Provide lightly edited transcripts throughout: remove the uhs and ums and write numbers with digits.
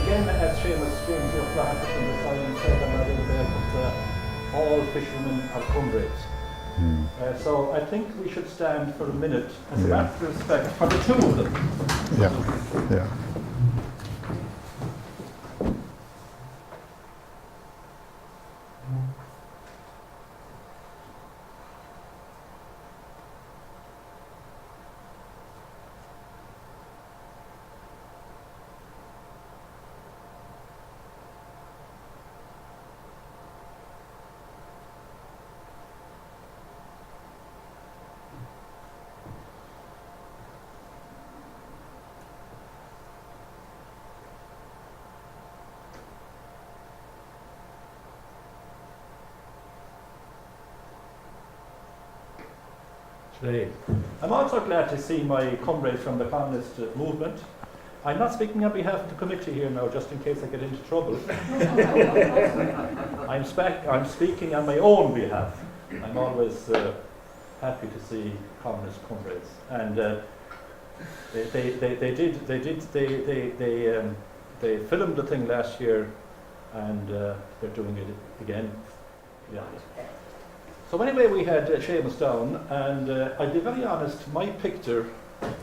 again, as Seamus James your flat from the silent said, and I think that all fishermen are comrades. So I think we should stand for a minute as an act of respect for the two of them. Yeah, yeah. I'm also glad to see my comrades from the communist movement. I'm not speaking on behalf of the committee here now, just in case I get into trouble. I'm speaking on my own behalf. I'm always happy to see communist comrades, and they filmed the thing last year, and they're doing it again. Yeah. So anyway, we had Seamus down, and I'll be very honest, my picture,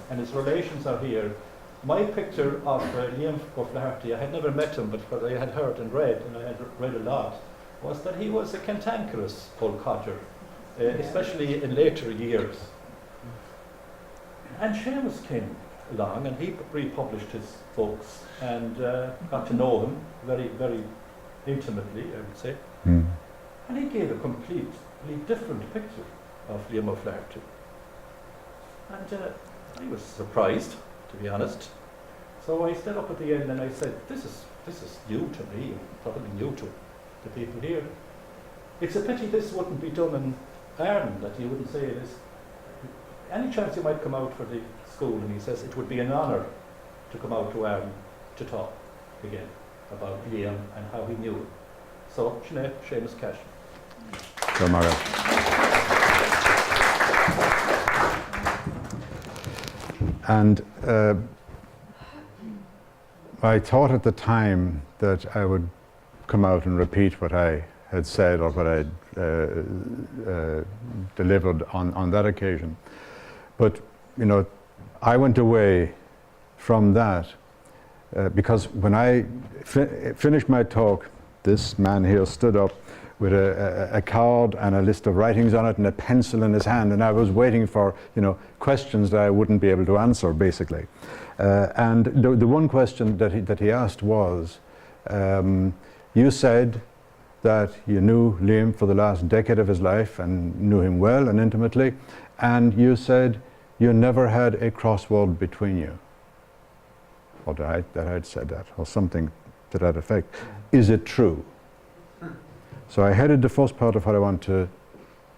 and his relations are here, my picture of Liam O'Flaherty, I had never met him, but what I had heard and I had read a lot, was that he was a cantankerous old codger, especially in later years. And Seamus came along, and he republished his books, and got to know him very, very intimately, I would say. And he gave a completely different picture of Liam O'Flaherty. And I was surprised, to be honest. So I stood up at the end and I said, this is new to me, probably new to the people here. It's a pity this wouldn't be done in Aran, that you wouldn't say it is. Any chance you might come out for the school? And he says it would be an honour to come out to Aran to talk again about Liam and how he knew him. So, Seamus Cashman. And I thought at the time that I would come out and repeat what I had said or what I delivered on that occasion. But, you know, I went away from that because when I finished my talk, this man here stood up with a card and a list of writings on it and a pencil in his hand, and I was waiting for, you know, questions that I wouldn't be able to answer, basically. And the one question that he asked was, you said that you knew Liam for the last decade of his life and knew him well and intimately, and you said you never had a crossword between you. Or that I'd said that, or something to that effect. Is it true? So I headed the first part of what I want to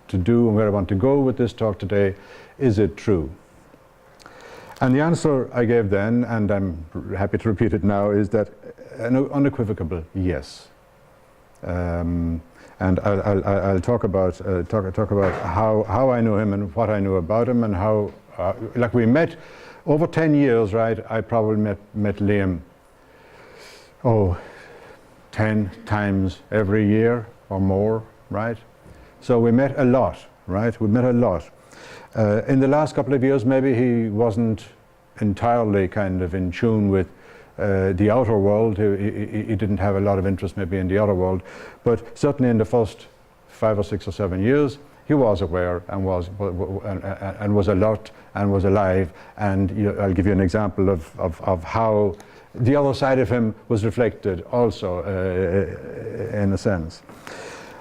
do and where I want to go with this talk today. Is it true? And the answer I gave then, and I'm happy to repeat it now, is that an unequivocal yes. And I'll talk about how I knew him and what I knew about him and how, like we met over 10 years, right? I probably met Liam, 10 times every year or more, right? So we met a lot, right? We met a lot. In the last couple of years, maybe he wasn't entirely kind of in tune with the outer world. He didn't have a lot of interest maybe in the outer world, but certainly in the first 5 or 6 or 7 years, he was aware and was alert and was alive. And I'll give you an example of how the other side of him was reflected also, in a sense.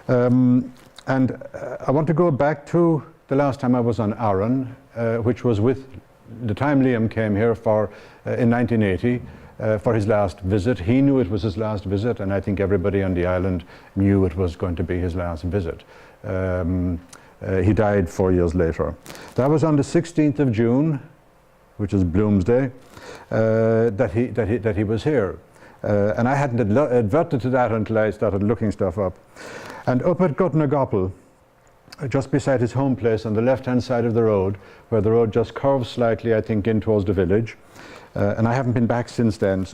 And I want to go back to the last time I was on Aran, which was with the time Liam came here in 1980 for his last visit. He knew it was his last visit, and I think everybody on the island knew it was going to be his last visit. He died 4 years later. That was on the 16th of June, which is Bloomsday, that he was here. And I hadn't adverted to that until I started looking stuff up. And up at gCapall, just beside his home place on the left-hand side of the road, where the road just curves slightly, I think, in towards the village. And I haven't been back since then,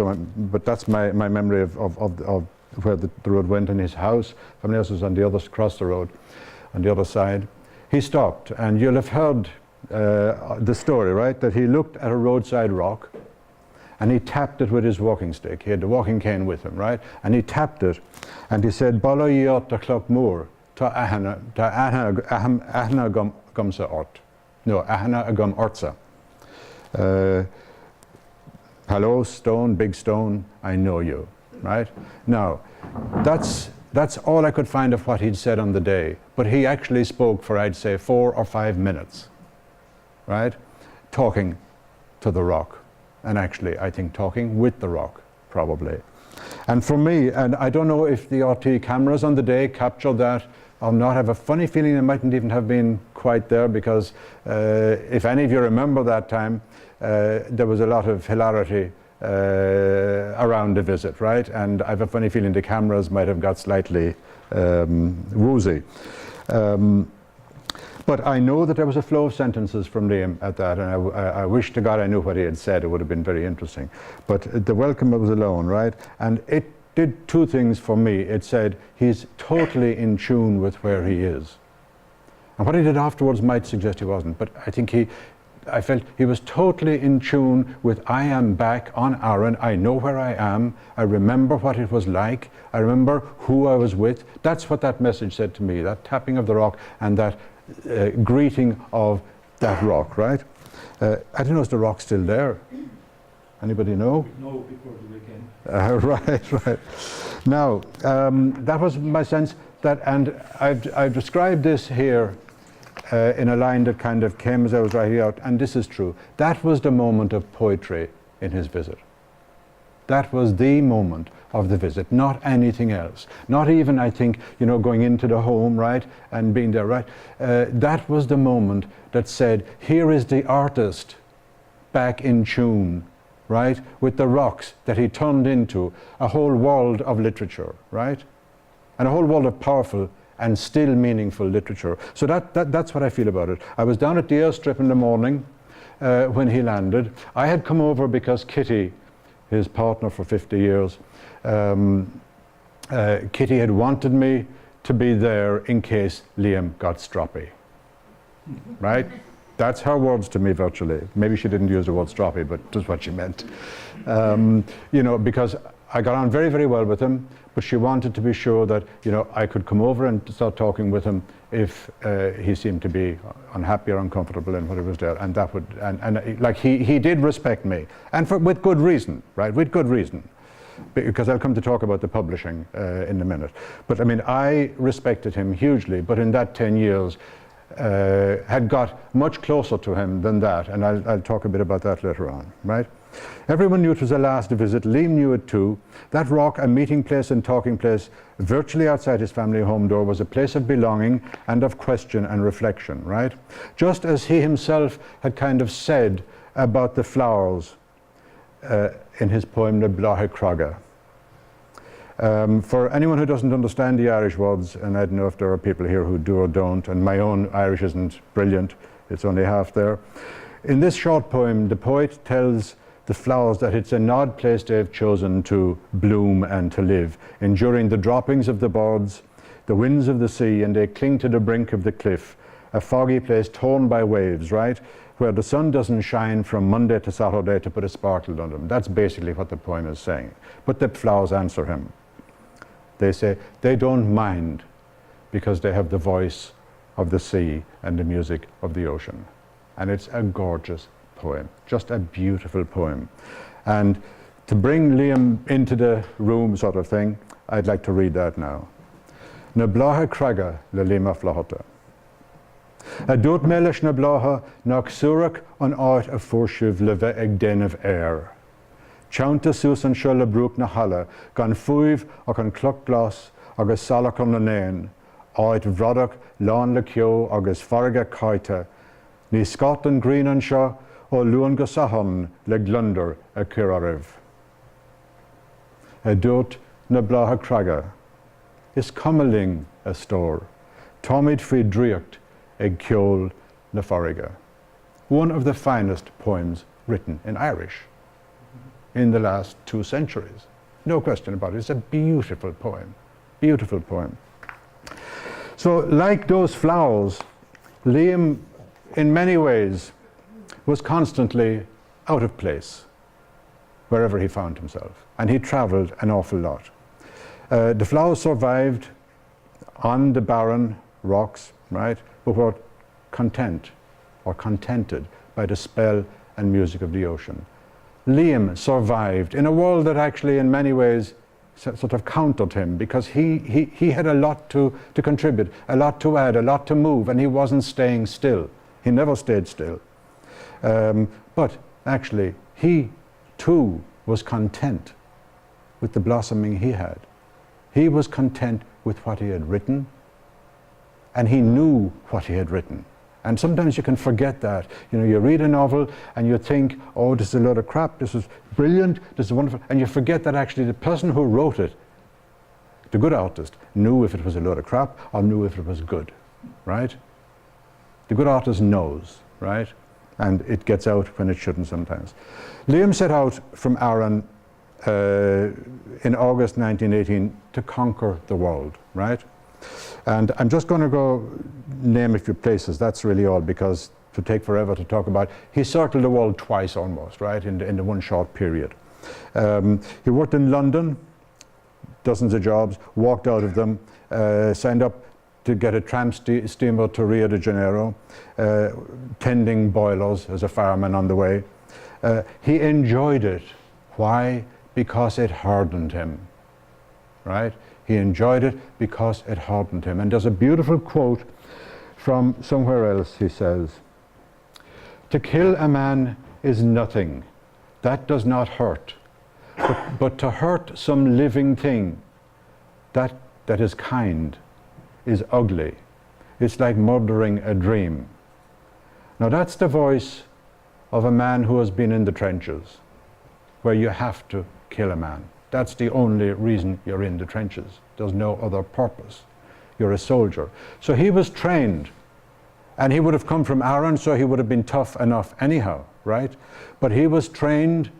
but that's my memory of where the road went in his house. Family house was on the other, across the road, on the other side. He stopped, and you'll have heard the story, right? That he looked at a roadside rock, and he tapped it with his walking stick. He had the walking cane with him, right? And he tapped it, and he said, "Bala iot the chloch mhór, ta aithne agam sa ort." No, aithne agam ortsa. Hello, stone, big stone, I know you, right? Now, that's all I could find of what he'd said on the day, but he actually spoke for, I'd say, 4 or 5 minutes, right? Talking to the rock, and actually, I think talking with the rock, probably. And for me, and I don't know if the RT cameras on the day captured that or not, I have a funny feeling it mightn't even have been quite there, because if any of you remember that time, there was a lot of hilarity around the visit, right? And I have a funny feeling the cameras might have got slightly woozy. But I know that there was a flow of sentences from Liam at that, and I wish to God I knew what he had said. It would have been very interesting. But the welcome was alone, right? And it did 2 things for me. It said he's totally in tune with where he is. And what he did afterwards might suggest he wasn't, but I think I felt he was totally in tune with, I am back on Aran, I know where I am, I remember what it was like, I remember who I was with. That's what that message said to me, that tapping of the rock and that greeting of that rock, right? I don't know, is the rock still there? Anybody know? No, before the weekend. Right. Now, that was my sense, that, and I've described this here in a line that kind of came as I was writing out, and this is true. That was the moment of poetry in his visit. That was the moment of the visit, not anything else. Not even, I think, going into the home, right, and being there, right? That was the moment that said, here is the artist back in tune, right, with the rocks that he turned into a whole world of literature, right? And a whole world of powerful and still meaningful literature. So that's what I feel about it. I was down at Dhia Strip in the morning when he landed. I had come over because Kitty, his partner for 50 years, Kitty had wanted me to be there in case Liam got stroppy, right? That's her words to me virtually. Maybe she didn't use the word stroppy, but that's what she meant. Because I got on very, very well with him, but she wanted to be sure that, I could come over and start talking with him if he seemed to be unhappy or uncomfortable in what he was there. And that would, and like he did respect me, and with good reason, right? With good reason. Because I'll come to talk about the publishing in a minute. But I mean, I respected him hugely, but in that 10 years, had got much closer to him than that, and I'll talk a bit about that later on, right? Everyone knew it was a last visit. Liam knew it too. That rock, a meeting place and talking place, virtually outside his family home door, was a place of belonging and of question and reflection, right? Just as he himself had kind of said about the flowers in his poem Na Bláthanna Craige. For anyone who doesn't understand the Irish words, and I don't know if there are people here who do or don't, and my own Irish isn't brilliant, it's only half there. In this short poem, the poet tells the flowers that it's an odd place they've chosen to bloom and to live, enduring the droppings of the birds, the winds of the sea, and they cling to the brink of the cliff, a foggy place torn by waves, right? Where the sun doesn't shine from Monday to Saturday to put a sparkle on them. That's basically what the poem is saying. But the flowers answer him. They say they don't mind because they have the voice of the sea and the music of the ocean. And it's a gorgeous poem, just a beautiful poem. And to bring Liam into the room sort of thing, I'd like to read that now. Na Bláthanna Craige le Lima Flahota. A dúirt mé leis na blátha nach suaireadh an áit a fuairsiúil le bheith ag déanamh air. Teanta suas an seo le brúch na halla, gan fuaimh ach an cloch glas agus salach an na néin, áit bhradach lán le cio agus farga caite, ní scot an green an seo ó luan go sahan le glunder a curaibh. A dúirt na Bláthanna Craige. Is cummaling a store. Táimid faoi dríocht ag ceol na Farraige. One of the finest poems written in Irish in the last 2 centuries. No question about it. It's a beautiful poem. Beautiful poem. So, like those flowers, Liam, in many ways, was constantly out of place wherever he found himself. And he travelled an awful lot. The flowers survived on the barren rocks, right, but were content or contented by the spell and music of the ocean. Liam survived in a world that actually in many ways sort of countered him, because he had a lot to contribute, a lot to add, a lot to move, and he wasn't staying still. He never stayed still. But actually, he too was content with the blossoming he had. He was content with what he had written, and he knew what he had written. And sometimes you can forget that. You know, you read a novel and you think, oh, this is a load of crap, this is brilliant, this is wonderful, and you forget that actually the person who wrote it, the good artist, knew if it was a load of crap or knew if it was good, right? The good artist knows, right? And it gets out when it shouldn't sometimes. Liam set out from Aran in August 1918 to conquer the world, right? And I'm just going to go name a few places. That's really all, because it would take forever to talk about. He circled the world twice almost, right, in the one short period. He worked in London, dozens of jobs, walked out of them, signed up to get a tramp steamer to Rio de Janeiro, tending boilers as a fireman on the way. He enjoyed it. Why? Because it hardened him, right? He enjoyed it because it hardened him. And there's a beautiful quote from somewhere else. He says, "To kill a man is nothing. That does not hurt. But to hurt some living thing, that is kind, is ugly. It's like murdering a dream." Now that's the voice of a man who has been in the trenches, where you have to kill a man. That's the only reason you're in the trenches. There's no other purpose. You're a soldier. So he was trained, and he would have come from Aran, so he would have been tough enough anyhow, right? But he was trained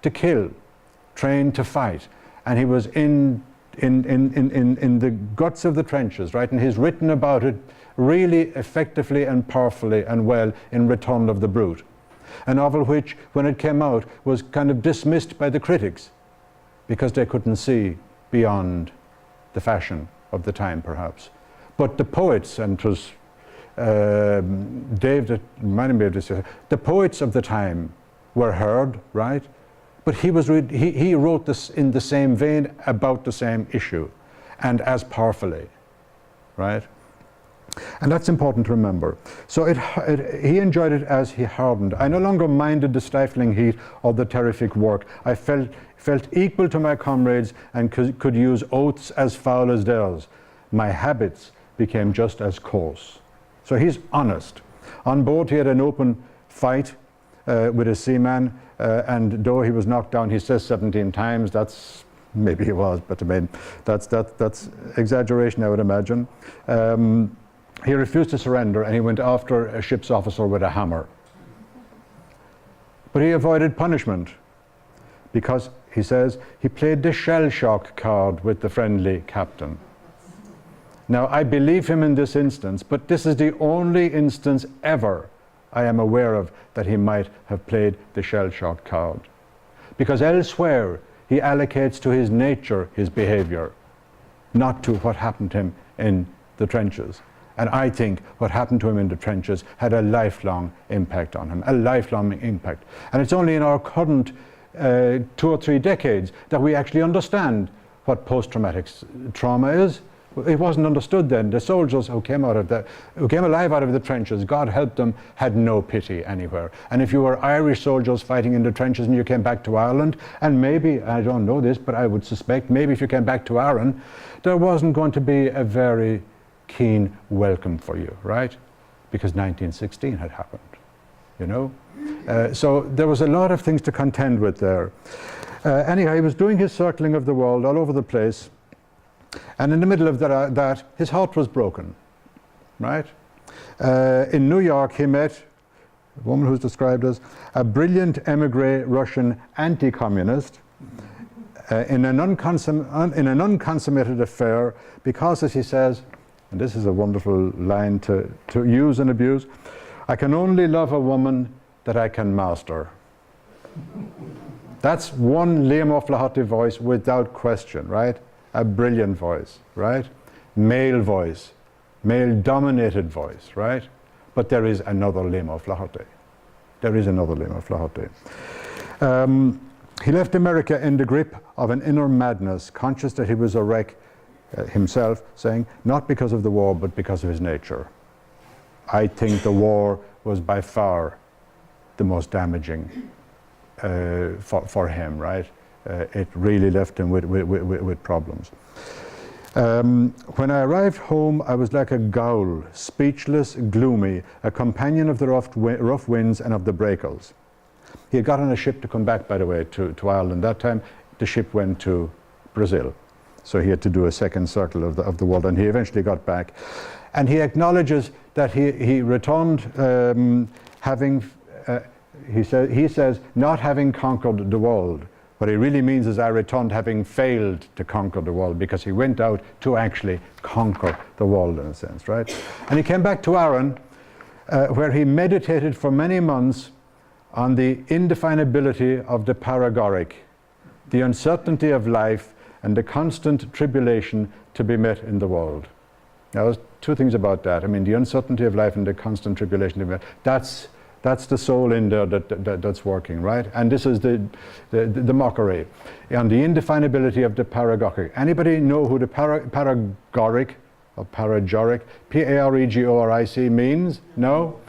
to kill, trained to fight, and he was in the guts of the trenches, right? And he's written about it really effectively and powerfully and well in Return of the Brute, a novel which, when it came out, was kind of dismissed by the critics because they couldn't see beyond the fashion of the time, perhaps. But the poets, and it was Dave that reminded me of this, the poets of the time were heard, right? But he wrote this in the same vein about the same issue, and as powerfully, right? And that's important to remember. So he enjoyed it as he hardened. I no longer minded the stifling heat or the terrific work. I felt equal to my comrades and could use oaths as foul as theirs. My habits became just as coarse. So he's honest. On board he had an open fight with a seaman, and though he was knocked down, he says 17 times, that's, maybe he was, but I mean, that's exaggeration, I would imagine. He refused to surrender, and he went after a ship's officer with a hammer. But he avoided punishment because, he says, he played the shell shock card with the friendly captain. Now, I believe him in this instance, but this is the only instance ever I am aware of that he might have played the shell shock card. Because elsewhere, he allocates to his nature his behavior, not to what happened to him in the trenches. And I think what happened to him in the trenches had a lifelong impact on him, a lifelong impact. And it's only in our current 2 or 3 decades that we actually understand what post-traumatic trauma is. It wasn't understood then. The soldiers who came alive out of the trenches, God help them, had no pity anywhere. And if you were Irish soldiers fighting in the trenches and you came back to Ireland, and maybe, I don't know this, but I would suspect maybe if you came back to Aran, there wasn't going to be a very keen welcome for you, right? Because 1916 had happened, you know? So there was a lot of things to contend with there. Anyhow, he was doing his circling of the world all over the place, and in the middle of that his heart was broken. right? In New York, he met a woman who's described as a brilliant emigre Russian anti-communist in an unconsummated affair because, as he says, and this is a wonderful line to use and abuse, I can only love a woman that I can master. That's one Dhia Mo Flahati voice without question, right? A brilliant voice, right? Male voice, male-dominated voice, right? But there is another Dhia Mo Flahati. There is another Dhia Mo Flahati. He left America in the grip of an inner madness, conscious that he was a wreck himself, saying, not because of the war, but because of his nature. I think the war was by far the most damaging for him, right? It really left him with problems. When I arrived home, I was like a ghoul, speechless, gloomy, a companion of the rough winds and of the breakers. He had got on a ship to come back, by the way, to Ireland. That time, the ship went to Brazil. So he had to do a second circle of the world, and he eventually got back. And he acknowledges that he returned having, he says, not having conquered the world. What he really means is I returned having failed to conquer the world, because he went out to actually conquer the world in a sense, right? And he came back to Aran, where he meditated for many months on the indefinability of the paragoric, the uncertainty of life and the constant tribulation to be met in the world. Now, there's two things about that. I mean, the uncertainty of life and the constant tribulation to be met. That's the soul in there that's working, right? And this is the mockery and the indefinability of the paragoric. Anybody know who the paragoric or paragoric, P-A-R-E-G-O-R-I-C means? No?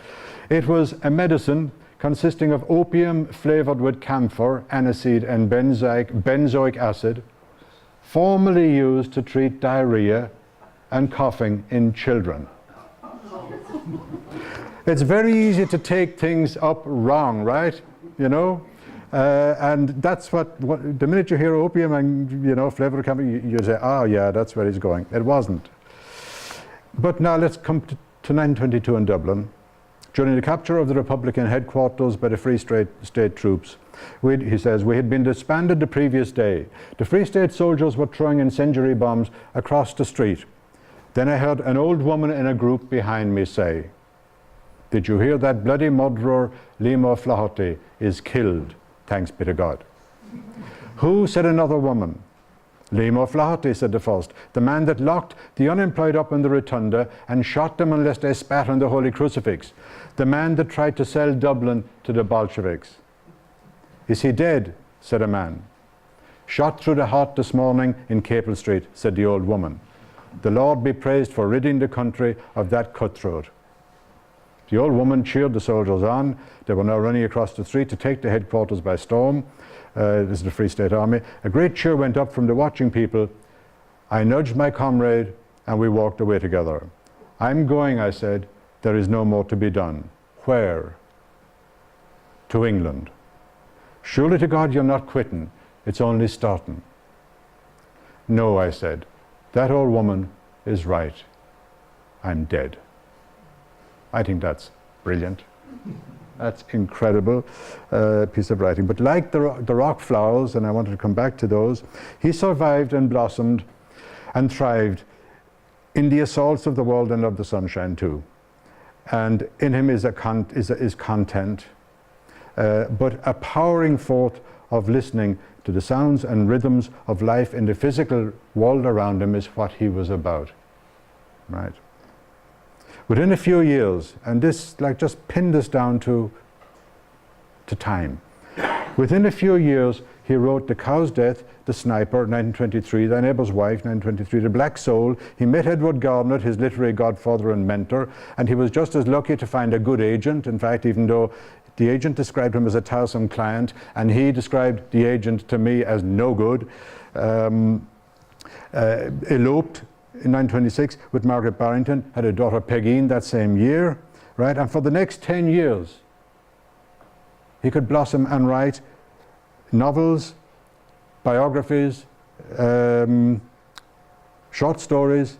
It was a medicine consisting of opium flavored with camphor, aniseed, and benzoic acid, formerly used to treat diarrhea and coughing in children. It's very easy to take things up wrong, right? You know? And that's what the minute you hear opium and, you know, flavored camphor, you say, oh yeah, that's where he's going. It wasn't. But now let's come to 1922 in Dublin. During the capture of the Republican headquarters by the Free State troops, he says, we had been disbanded the previous day. The Free State soldiers were throwing incendiary bombs across the street. Then I heard an old woman in a group behind me say, did you hear that bloody murderer, Dhia Mo Flahati, is killed, thanks be to God. Who, said another woman. Dhia Mo Flahati, said the first, the man that locked the unemployed up in the rotunda and shot them unless they spat on the holy crucifix. The man that tried to sell Dublin to the Bolsheviks. Is he dead? Said a man. Shot through the heart this morning in Capel Street, said the old woman. The Lord be praised for ridding the country of that cutthroat. The old woman cheered the soldiers on. They were now running across the street to take the headquarters by storm. This is the Free State Army. A great cheer went up from the watching people. I nudged my comrade and we walked away together. I'm going, I said. There is no more to be done. Where? To England. Surely to God you're not quitting. It's only starting. No, I said. That old woman is right. I'm dead. I think that's brilliant. That's incredible piece of writing. But like the rock flowers, and I wanted to come back to those, he survived and blossomed and thrived in the assaults of the world and of the sunshine too. And in him is content, but a powering forth of listening to the sounds and rhythms of life in the physical world around him is what he was about, right? Within a few years, and this just pinned us down to time. Within a few years, he wrote The Cow's Death, The Sniper, 1923, Thy Neighbour's Wife, 1923, The Black Soul. He met Edward Garnett, his literary godfather and mentor, and he was just as lucky to find a good agent. In fact, even though the agent described him as a tiresome client, and he described the agent to me as no good, eloped in 1926 with Margaret Barrington, had a daughter Pegeen that same year, right? And for the next 10 years, he could blossom and write novels, biographies, short stories,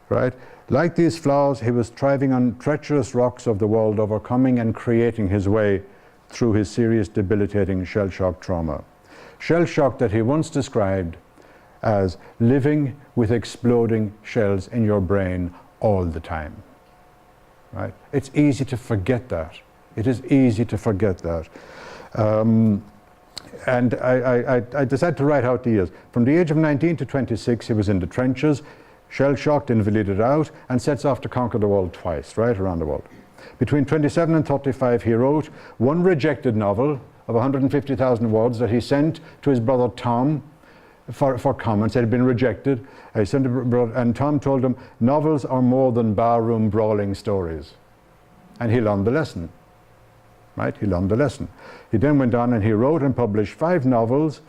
right? Like these flowers, he was thriving on treacherous rocks of the world, overcoming and creating his way through his serious, debilitating shell shock trauma. Shell shock that he once described as living with exploding shells in your brain all the time. Right? It's easy to forget that. It is easy to forget that. And I decided to write out the years. From the age of 19 to 26, he was in the trenches, shell-shocked, invalided out, and sets off to conquer the world twice, right around the world. Between 27 and 35, he wrote one rejected novel of 150,000 words that he sent to his brother Tom for comments. It had been rejected. He sent it, and Tom told him, novels are more than barroom brawling stories. And he learned the lesson. Right? He learned the lesson. He then went on and he wrote and published 5 novels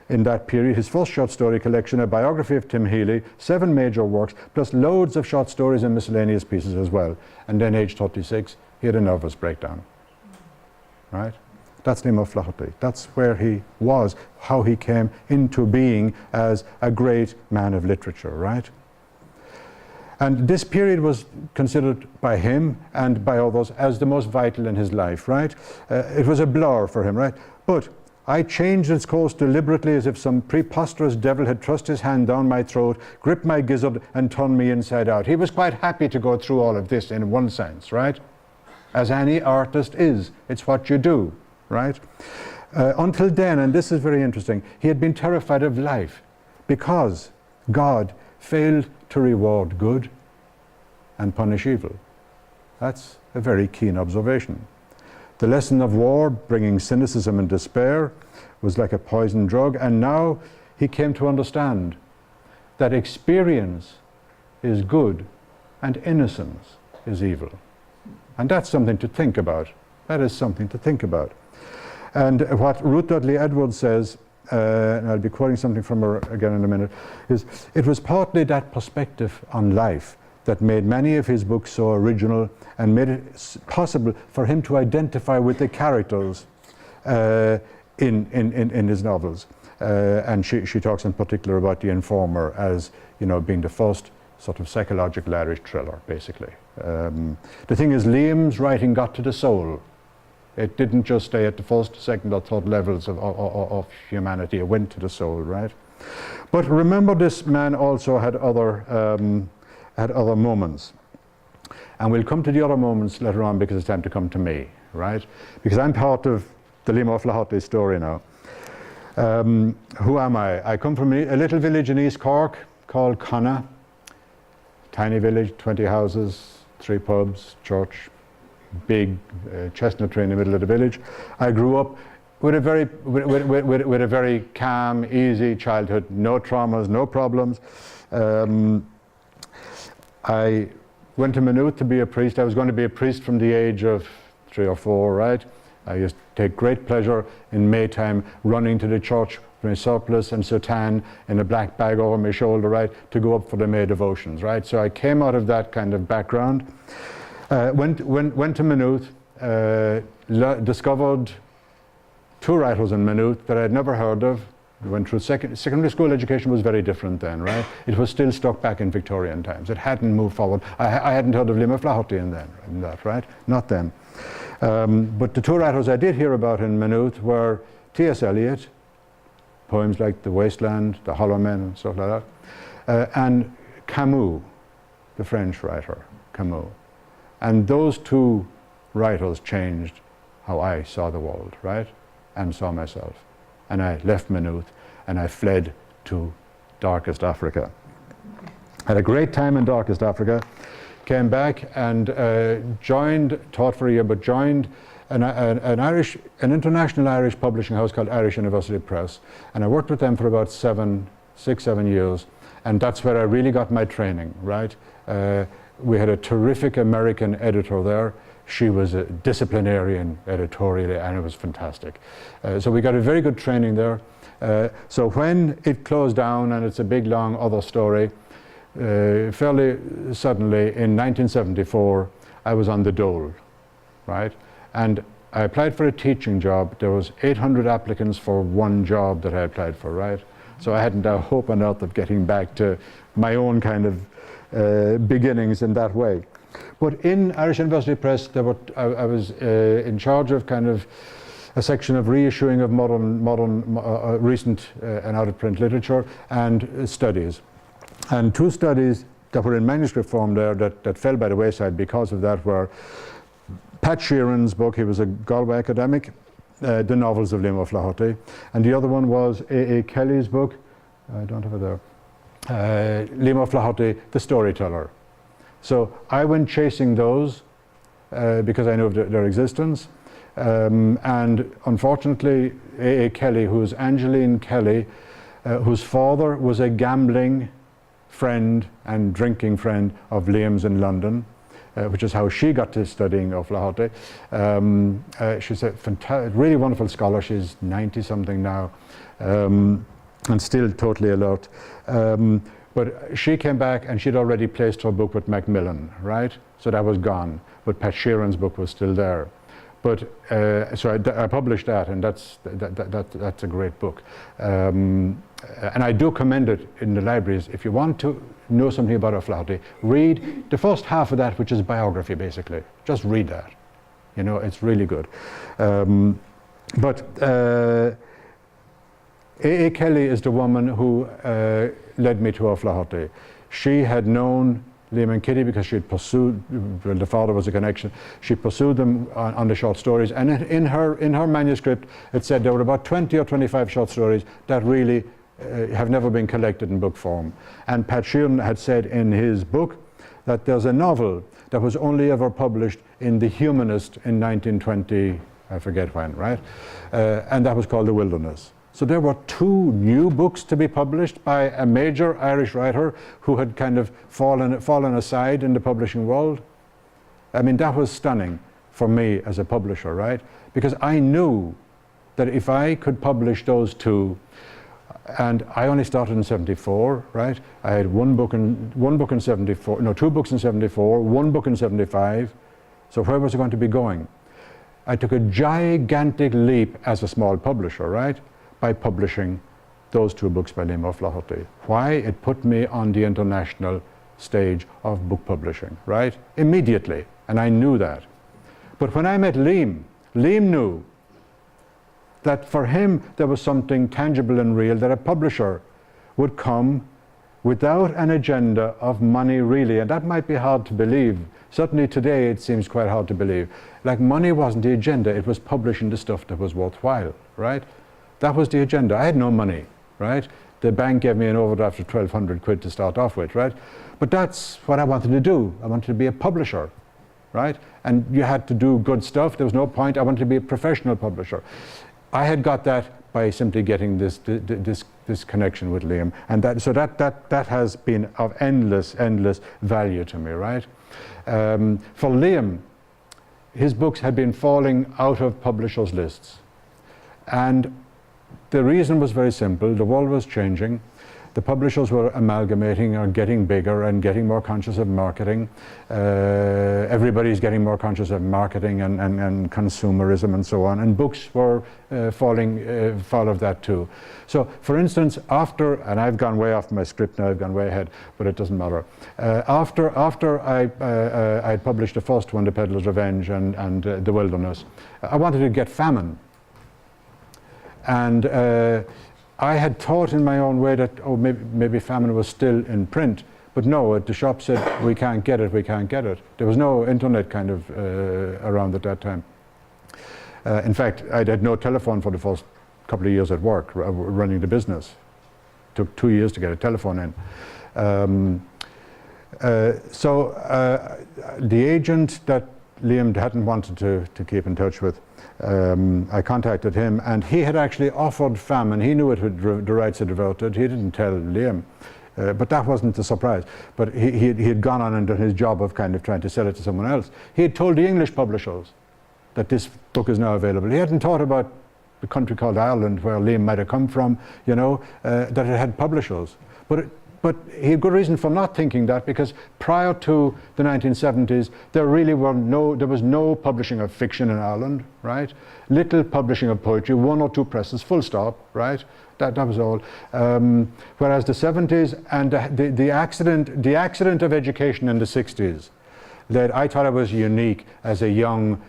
in that period, his first short story collection, a biography of Tim Healy, 7 major works, plus loads of short stories and miscellaneous pieces as well. And then age 36, he had a nervous breakdown. Right? That's Inis Mór. That's where he was, how he came into being as a great man of literature, right? And this period was considered by him and by others as the most vital in his life, right? It was a blur for him, right? But I changed its course deliberately as if some preposterous devil had thrust his hand down my throat, gripped my gizzard and turned me inside out. He was quite happy to go through all of this in one sense, right? As any artist is. It's what you do, right? Until then, and this is very interesting, he had been terrified of life because God failed to reward good and punish evil. That's a very keen observation. The lesson of war, bringing cynicism and despair, was like a poison drug, and now he came to understand that experience is good and innocence is evil. And that's something to think about. That is something to think about. And what Ruth Dudley Edwards says, and I'll be quoting something from her again in a minute, is it was partly that perspective on life that made many of his books so original and made it possible for him to identify with the characters in his novels. And she talks in particular about The Informer as, you know, being the first sort of psychological Irish thriller, basically. The thing is, Liam's writing got to the soul. It didn't just stay at the first, second or third levels of humanity. It went to the soul, right? But remember, this man also had other moments. And we'll come to the other moments later on because it's time to come to me, right? Because I'm part of the Inis Mór story now. Who am I? I come from a little village in East Cork called Connacht. Tiny village, 20 houses, 3 pubs, church, big chestnut tree in the middle of the village. I grew up with a very calm, easy childhood, no traumas, no problems. I went to Maynooth to be a priest. I was going to be a priest from the age of 3 or 4, right? I used to take great pleasure in Maytime running to the church with my surplice and soutane in a black bag over my shoulder, right, to go up for the May devotions, right? So I came out of that kind of background. Went to Maynooth, discovered 2 writers in Maynooth that I had never heard of. Went through secondary school education was very different then, right? It was still stuck back in Victorian times. It hadn't moved forward. I hadn't heard of Inis Mór in that, right? Not then. But the 2 writers I did hear about in Maynooth were T.S. Eliot, poems like The Wasteland, The Hollow Men and stuff like that, and Camus, the French writer, Camus. And those 2 writers changed how I saw the world, right? And saw myself. And I left Maynooth and I fled to darkest Africa. Had a great time in darkest Africa, came back and taught for a year, but joined an international Irish publishing house called Irish University Press. And I worked with them for about 6, 7 years. And that's where I really got my training, right? We had a terrific American editor there. She was a disciplinarian editorially, and it was fantastic. So we got a very good training there. So when it closed down, and it's a big, long other story, fairly suddenly in 1974, I was on the dole, right? And I applied for a teaching job. There was 800 applicants for one job that I applied for, right? So I hadn't a hope on earth of getting back to my own kind of beginnings in that way. But in Irish University Press, I was in charge of kind of a section of reissuing of recent and out-of-print literature and studies. And two studies that were in manuscript form there that fell by the wayside because of that were Pat Sheeran's book, he was a Galway academic, The Novels of Liam O'Flaherty, and the other one was A. Kelly's book, I don't have it there, Liam O'Flaherty, The Storyteller. So I went chasing those because I knew of their existence, and unfortunately A. Kelly, who's Angeline Kelly, whose father was a gambling friend and drinking friend of Liam's in London, which is how she got to studying O'Flaherty. She's a really wonderful scholar. She's 90-something now, and still totally alert. But she came back and she'd already placed her book with Macmillan, right? So that was gone. But Pat Sheeran's book was still there. But so I published that, and that's a great book. And I do commend it in the libraries. If you want to know something about O'Flaherty, read the first half of that, which is biography, basically. Just read that. You know, it's really good. But A. Kelly is the woman who led me to O'Flaherty. She had known Liam and Kitty because she had pursued, well, the father was a connection, she pursued them on the short stories, and in her manuscript it said there were about 20 or 25 short stories that really have never been collected in book form. And Pat Sheeran had said in his book that there's a novel that was only ever published in The Humanist in 1920, I forget when, right? And that was called The Wilderness. So there were two new books to be published by a major Irish writer who had kind of fallen aside in the publishing world. I mean, that was stunning for me as a publisher, right? Because I knew that if I could publish those two, and I only started in 74, right? I had one book in 74, no, two books in 74, one book in 75. So where was I going to be going? I took a gigantic leap as a small publisher, right? By publishing those two books by Liam O'Flaherty. Why? It put me on the international stage of book publishing, right? Immediately, and I knew that. But when I met Liam, Liam knew that for him there was something tangible and real, that a publisher would come without an agenda of money really, and that might be hard to believe. Certainly today it seems quite hard to believe. Like, money wasn't the agenda, it was publishing the stuff that was worthwhile, right? That was the agenda. I had no money, right? The bank gave me an overdraft of 1,200 quid to start off with, right? But that's what I wanted to do. I wanted to be a publisher, right? And you had to do good stuff. There was no point. I wanted to be a professional publisher. I had got that by simply getting this connection with Liam, and that has been of endless value to me, right? For Liam, his books had been falling out of publishers' lists, and the reason was very simple. The world was changing. The publishers were amalgamating or getting bigger and getting more conscious of marketing. Everybody's getting more conscious of marketing and consumerism and so on. And books were falling foul of that too. So, for instance, after, and I've gone way off my script now, I've gone way ahead, but it doesn't matter. After I published the first one, The Peddler's Revenge and The Wilderness, I wanted to get Famine. And I had thought in my own way that, oh, maybe Famine was still in print, but no, the shop said, we can't get it. There was no internet kind of around at that time. In fact, I had no telephone for the first couple of years at work, running the business. Took 2 years to get a telephone in. So the agent that Liam hadn't wanted to keep in touch with, I contacted him, and he had actually offered Famine. He knew it would the rights had reverted. He didn't tell Liam, but that wasn't the surprise. But he had gone on and done his job of kind of trying to sell it to someone else. He had told the English publishers that this book is now available. He hadn't thought about the country called Ireland, where Liam might have come from, you know, that it had publishers. But but he had good reason for not thinking that, because prior to the 1970s, there was no publishing of fiction in Ireland, right? Little publishing of poetry, 1 or 2 presses, full stop, right? That was all. Whereas the 70s and the accident of education in the 60s I thought I was unique as a young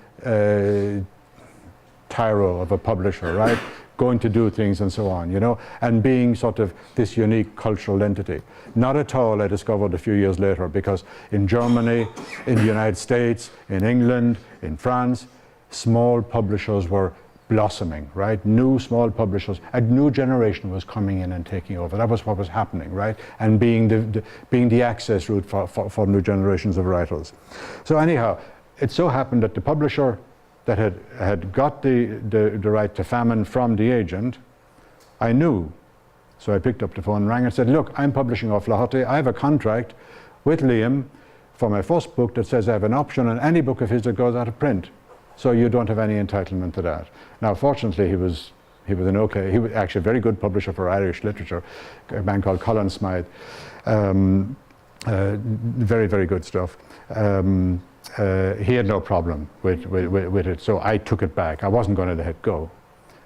tyro of a publisher, right? Going to do things and so on, you know, and being sort of this unique cultural entity. Not at all, I discovered a few years later, because in Germany, in the United States, in England, in France, small publishers were blossoming, right? New small publishers, a new generation was coming in and taking over. That was what was happening, right? And being the access route for new generations of writers. So anyhow, it so happened that the publisher that had got the right to famine from the agent, I knew. So I picked up the phone and rang and said, look, I'm publishing off Flaherty. I have a contract with Liam for my first book that says I have an option on any book of his that goes out of print. So you don't have any entitlement to that. Now, fortunately, he was actually a very good publisher for Irish literature, a man called Colin Smythe. Very, very good stuff. He had no problem with it, so I took it back. I wasn't going to let it go.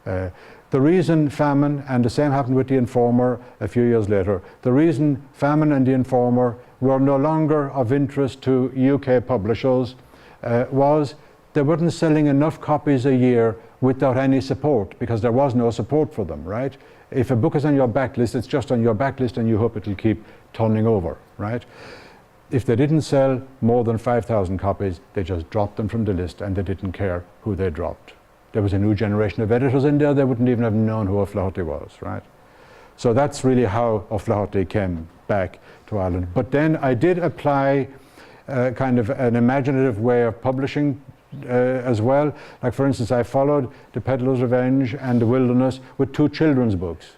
The reason famine, and the same happened with The Informer a few years later, the reason famine and The Informer were no longer of interest to UK publishers was they weren't selling enough copies a year without any support, because there was no support for them, right? If a book is on your backlist, it's just on your backlist and you hope it'll keep turning over, right? If they didn't sell more than 5,000 copies, they just dropped them from the list and they didn't care who they dropped. There was a new generation of editors in there, they wouldn't even have known who O'Flaherty was, right? So that's really how O'Flaherty came back to Ireland. But then I did apply kind of an imaginative way of publishing as well. Like, for instance, I followed The Peddler's Revenge and The Wilderness with 2 children's books,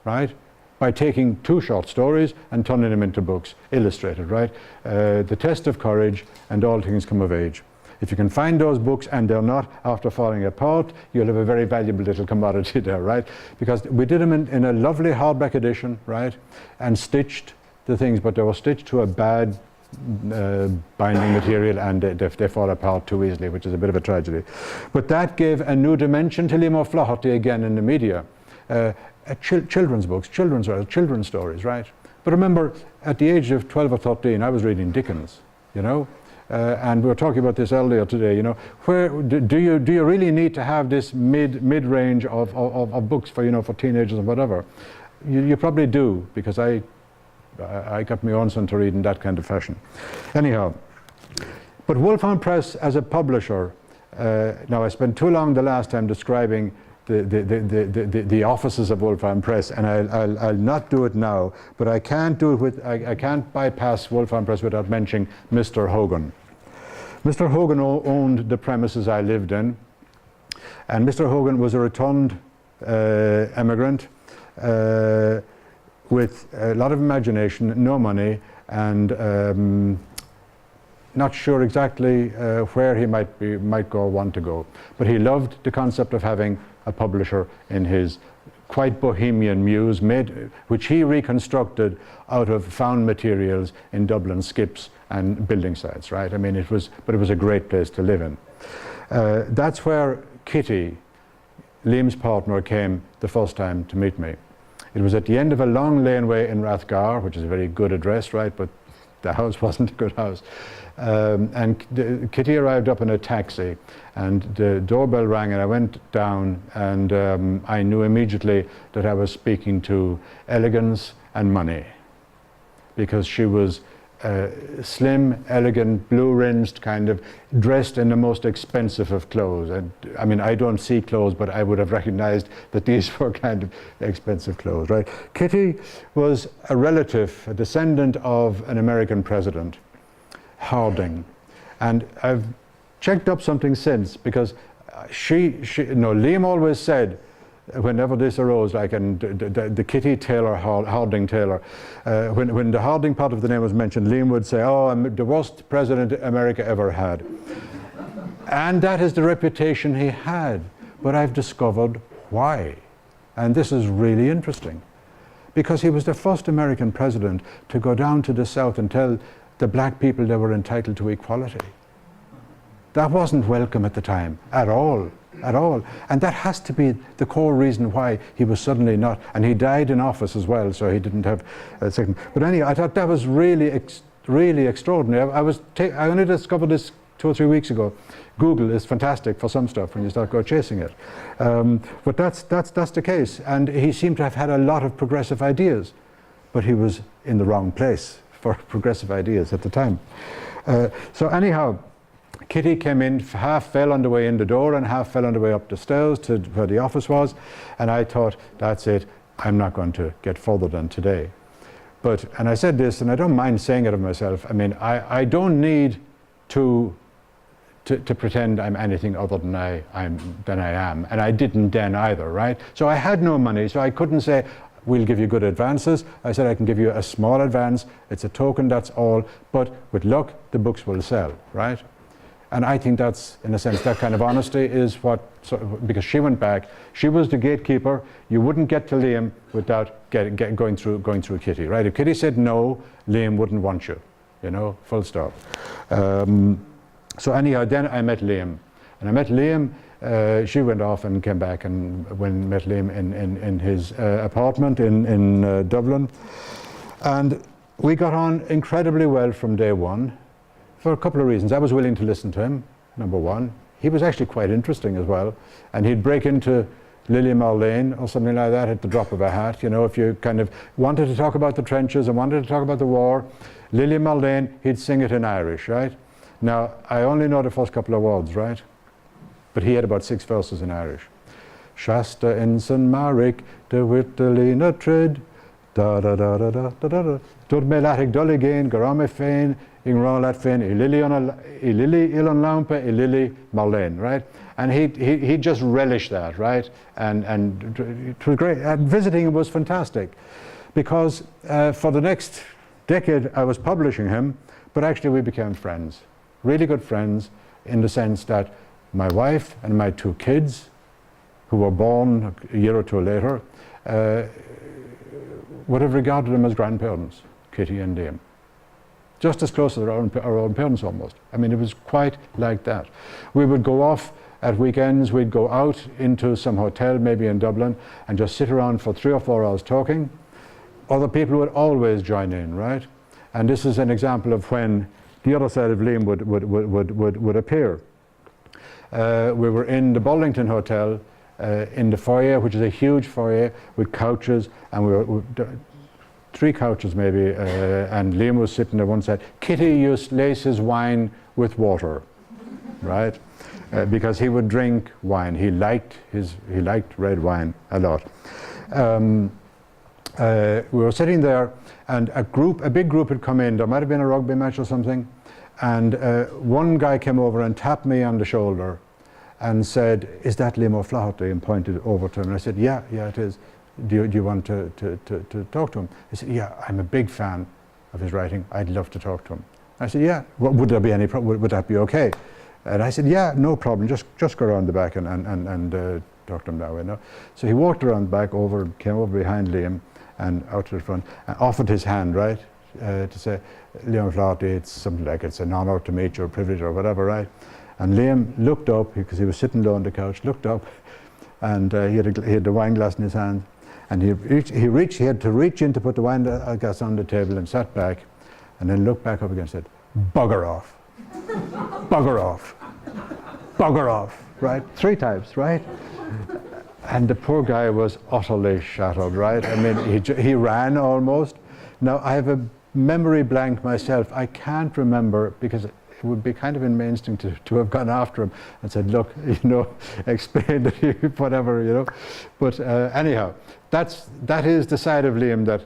right? By taking 2 short stories and turning them into books, illustrated, right? The Test of Courage and All Things Come of Age. If you can find those books and they're not after falling apart, you'll have a very valuable little commodity there, right? Because we did them in a lovely hardback edition, right? And stitched the things, but they were stitched to a bad binding material, and they fall apart too easily, which is a bit of a tragedy. But that gave a new dimension to Liam O'Flaherty again in the media. Children's books, children's stories, right? But remember, at the age of 12 or 13, I was reading Dickens, you know? And we were talking about this earlier today, you know, where do you really need to have this mid-range of books for, you know, for teenagers and whatever? You probably do, because I got my own son to read in that kind of fashion. Anyhow, but Wolfhound Press as a publisher, now I spent too long the last time describing the offices of Wolfhound Press, and I'll not do it now, but I can't do it I can't bypass Wolfhound Press without mentioning Mr. Hogan. Mr. Hogan owned the premises I lived in, and Mr. Hogan was a rotund emigrant with a lot of imagination, no money, and not sure exactly where he might go or want to go. But he loved the concept of having a publisher in his quite bohemian muse, which he reconstructed out of found materials in Dublin skips and building sites, right? I mean, it was a great place to live in. That's where Kitty, Liam's partner, came the first time to meet me. It was at the end of a long laneway in Rathgar, which is a very good address, right? But the house wasn't a good house. And Kitty arrived up in a taxi, and the doorbell rang, and I went down, and I knew immediately that I was speaking to elegance and money, because she was slim, elegant, blue-rinsed, kind of dressed in the most expensive of clothes. And I mean, I don't see clothes, but I would have recognized that these were kind of expensive clothes, right? Kitty was a relative, a descendant of an American president, Harding. And I've checked up something since, because Liam always said, whenever this arose, like, and the Kitty Taylor, Harding Taylor, when the Harding part of the name was mentioned, Liam would say, oh, I'm the worst president America ever had. And that is the reputation he had. But I've discovered why. And this is really interesting. because he was the first American president to go down to the South and tell the black people they were entitled to equality. That wasn't welcome at the time, at all. And that has to be the core reason why he was suddenly not, and he died in office as well, so he didn't have a second. But anyway, I thought that was really, really extraordinary. I only discovered this 2 or 3 weeks ago. Google is fantastic for some stuff when you start chasing it. But that's the case. And he seemed to have had a lot of progressive ideas, but he was in the wrong place for progressive ideas at the time. So anyhow, Kitty came in, half fell on the way in the door and half fell on the way up the stairs to where the office was, and I thought, that's it, I'm not going to get further than today. And I said this, and I don't mind saying it of myself, I mean, I don't need to pretend I'm anything other than I am, and I didn't then either, right? So I had no money, so I couldn't say, we'll give you good advances. I said, I can give you a small advance, it's a token, that's all, but with luck, the books will sell, right? And I think that's, in a sense, that kind of honesty is what, because she went back, she was the gatekeeper. You wouldn't get to Liam without going through Kitty, right? If Kitty said no, Liam wouldn't want you, full stop. So anyhow, then I met Liam. And I met Liam, she went off and came back and met Liam in his apartment in Dublin. And we got on incredibly well from day one. For a couple of reasons. I was willing to listen to him, number one. He was actually quite interesting as well. And he'd break into Lily Marlene or something like that at the drop of a hat. If you kind of wanted to talk about the trenches and wanted to talk about the war, Lily Marlene, he'd sing it in Irish, right? Now, I only know the first couple of words, right? But he had about 6 verses in Irish. Shasta in St. Maric, de Whittelina Trid, da da da da da da da. Dud me latig dulligain, garame fain, Ingron Latfin, Ilili Ilon Lampe, Ilili Marlene, right? And he just relished that, right? And it was great. And visiting him was fantastic, because for the next decade I was publishing him, but actually we became friends, really good friends, in the sense that my wife and my 2 kids, who were born a year or 2 later, would have regarded him as grandparents, Kitty and Liam. Just as close as our own parents almost. I mean, it was quite like that. We would go off at weekends, we'd go out into some hotel, maybe in Dublin, and just sit around for 3 or 4 hours talking. Other people would always join in, right? And this is an example of when the other side of Liam would appear. We were in the Burlington Hotel, in the foyer, which is a huge foyer with couches, and we were 3 couches maybe, and Liam was sitting at one side. Kitty used to lace his wine with water, right? Because he would drink wine. He liked red wine a lot. We were sitting there, and a big group had come in. There might have been a rugby match or something, and one guy came over and tapped me on the shoulder and said, "Is that Liam O'Flaherty?" and pointed over to him. And I said, yeah, it is. Do you want to talk to him? He said, yeah, I'm a big fan of his writing. I'd love to talk to him. I said, yeah, would there be any problem? Would that be okay? And I said, yeah, no problem. Just go around the back and talk to him now, So he walked around the back, came over behind Liam and out to the front, and offered his hand, right, to say, Liam Flaherty, it's something like, it's an honor to meet you, a privilege or whatever, right? And Liam looked up, because he was sitting low on the couch, looked up, and he had the wine glass in his hand. And he had to reach in to put the wine glass on the table and sat back, and then looked back up again and said, "Bugger off, bugger off, bugger off," right? 3 times, right? And the poor guy was utterly shattered, right? I mean, he ran almost. Now, I have a memory blank myself. I can't remember, because it would be kind of in my instinct to have gone after him and said, look, explain that whatever, But anyhow, that is the side of Liam that